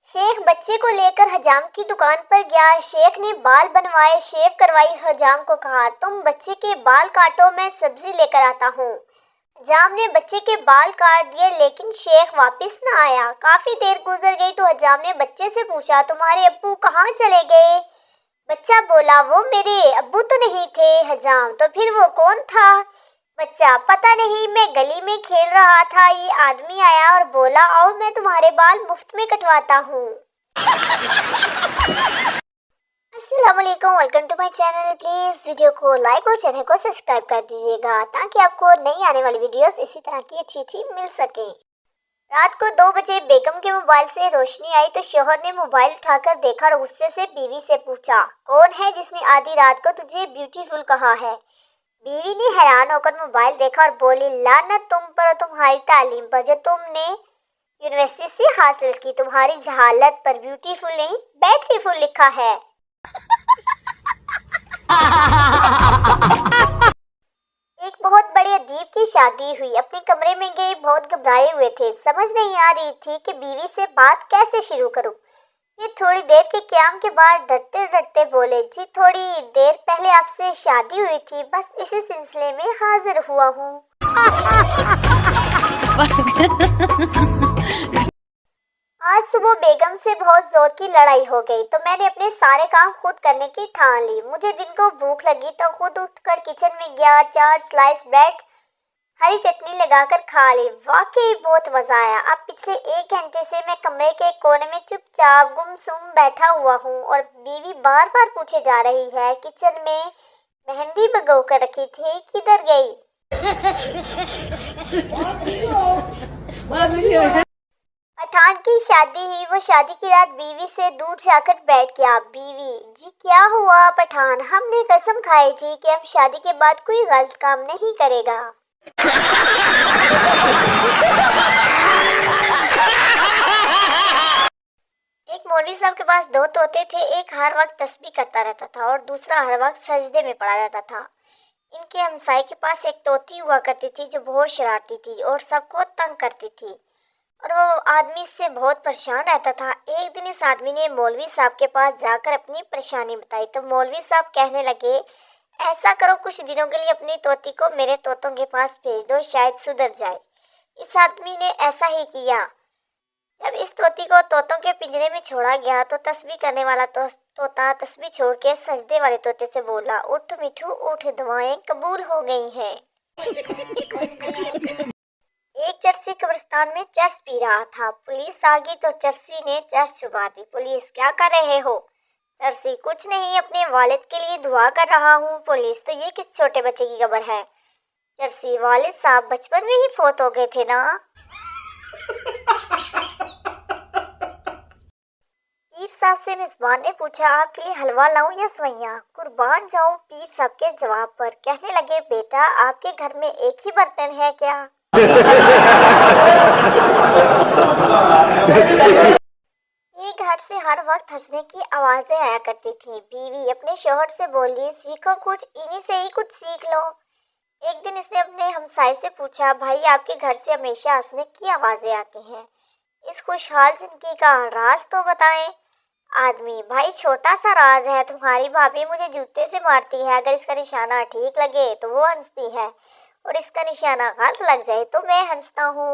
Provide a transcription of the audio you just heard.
شیخ بچے کو لے کر حجام کی دکان پر گیا۔ شیخ نے بال بنوائے، شیو کروائی۔ حجام کو کہا تم بچے کے بال کاٹو، میں سبزی لے کر آتا ہوں۔ حجام نے بچے کے بال کاٹ دیے لیکن شیخ واپس نہ آیا۔ کافی دیر گزر گئی تو حجام نے بچے سے پوچھا تمہارے ابو کہاں چلے گئے؟ بچہ بولا وہ میرے ابو تو نہیں تھے۔ حجام تو پھر وہ کون تھا؟ بچہ پتہ نہیں، میں گلی میں کھیل رہا تھا، یہ آدمی آیا اور بولا آؤ میں تمہارے بال مفت میں کٹواتا ہوں۔ السلام علیکم، welcome to my channel. Please video کو لائک اور چینل کو سبسکرائب کر دیجیے گا تاکہ آپ کو نئی آنے والی ویڈیوز اسی طرح کی اچھی مل سکیں۔ رات کو 2 بجے بیگم کے موبائل سے روشنی آئی تو شوہر نے موبائل اٹھا کر دیکھا اور غصے سے بیوی سے پوچھا کون ہے جس نے آدھی رات کو تجھے بیوٹیفل کہا ہے؟ بیوی نے حیران ہو کر موبائل دیکھا اور بولی لعنت تم پر اور تمہاری تعلیم پر جو تم نے یونیورسٹی سے حاصل کی، تمہاری جہالت پر بیوٹیفل نہیں بیٹری فل لکھا ہے۔ ایک بہت بڑے ادیب کی شادی ہوئی، اپنے کمرے میں گئی، بہت گھبرائے ہوئے تھے، سمجھ نہیں آ رہی تھی کہ بیوی سے بات کیسے شروع کروں۔ پھر تھوڑی دیر کے قیام کے بعد ڈرتے ڈرتے بولے جی تھوڑی دیر پہلے آپ سے شادی ہوئی تھی، بس اسی سلسلے میں حاضر ہوا ہوں۔ آج صبح بیگم سے بہت زور کی لڑائی ہو گئی تو میں نے اپنے سارے کام خود کرنے کی ٹھان لی۔ مجھے دن کو بھوک لگی تو خود اٹھ کر کچن میں گیا، 4 سلائس بریڈ ہری چٹنی لگا کر کھا لی۔ واقعی بہت مزہ آیا۔ اب پچھلے 1 گھنٹے سے میں کمرے کے کونے میں چپ چاپ گمسم بیٹھا ہوا ہوں اور بیوی بار بار پوچھے جا رہی ہے کچن میں مہندی بھگو کر رکھی تھی کدھر گئی؟ پٹھان کی شادی ہی، وہ شادی کی رات بیوی سے دور جا کر بیٹھ گیا۔ بیوی جی کیا ہوا؟ پٹھان ہم نے قسم کھائی تھی کہ ہم شادی کے بعد کوئی غلط کام نہیں کرے گا۔ ایک مولوی صاحب کے پاس 2 طوطے تھے، ایک ہر وقت تسبیح کرتا رہتا تھا اور دوسرا ہر وقت سجدے میں پڑا رہتا تھا۔ ان کے ہمسائے کے پاس ایک طوطی ہوا کرتی تھی جو بہت شرارتی تھی اور سب کو تنگ کرتی تھی اور وہ آدمی اس سے بہت پریشان رہتا تھا۔ ایک دن اس آدمی نے مولوی صاحب کے پاس جا کر اپنی پریشانی بتائی تو مولوی صاحب کہنے لگے ایسا کرو کچھ دنوں کے لیے اپنی طوطی کو میرے طوطوں کے پاس بھیج دو، شاید سدھر جائے۔ اس آدمی نے ایسا ہی کیا۔ جب اس طوطی کو طوطوں کے پنجرے میں چھوڑا گیا تو تسبیح کرنے والا طوطا تسبیح چھوڑ کے سجدے والے طوطے سے بولا اٹھ مٹھو اٹھ، دعائیں قبول ہو گئی ہیں۔ ایک چرسی قبرستان میں چرس پی رہا تھا، پولیس آ گئی تو چرسی نے چرس چھپا دی۔ پولیس کیا کر رہے ہو؟ چرسی کچھ نہیں، اپنے والد کے لیے دعا کر رہا ہوں۔ پولیس تو یہ کس چھوٹے بچے کی قبر ہے؟ چرسی والد صاحب بچپن میں ہی فوت ہو گئے تھے نا۔ پیر صاحب سے میزبان نے پوچھا آپ کے لیے حلوہ لاؤں یا سوئیاں؟ قربان جاؤں پیر صاحب کے جواب پر۔ کہنے لگے بیٹا آپ کے گھر میں ایک ہی برتن ہے کیا؟ یہ گھر سے ہر وقت ہنسنے کی آوازیں آیا کرتی تھیں۔ بیوی اپنے شوہر سے بولی سیکھو کچھ، انہی سے ہی کچھ سیکھ لو۔ ایک دن اس نے اپنے ہمسائے سے پوچھا بھائی آپ کے گھر سے ہمیشہ ہنسنے کی آوازیں آتی ہیں، اس خوشحال زندگی کا راز تو بتائیں۔ آدمی بھائی چھوٹا سا راز ہے، تمہاری بھابھی مجھے جوتے سے مارتی ہے، اگر اس کا نشانہ ٹھیک لگے تو وہ ہنستی ہے اور اس کا نشانہ غلط لگ جائے تو میں ہنستا ہوں۔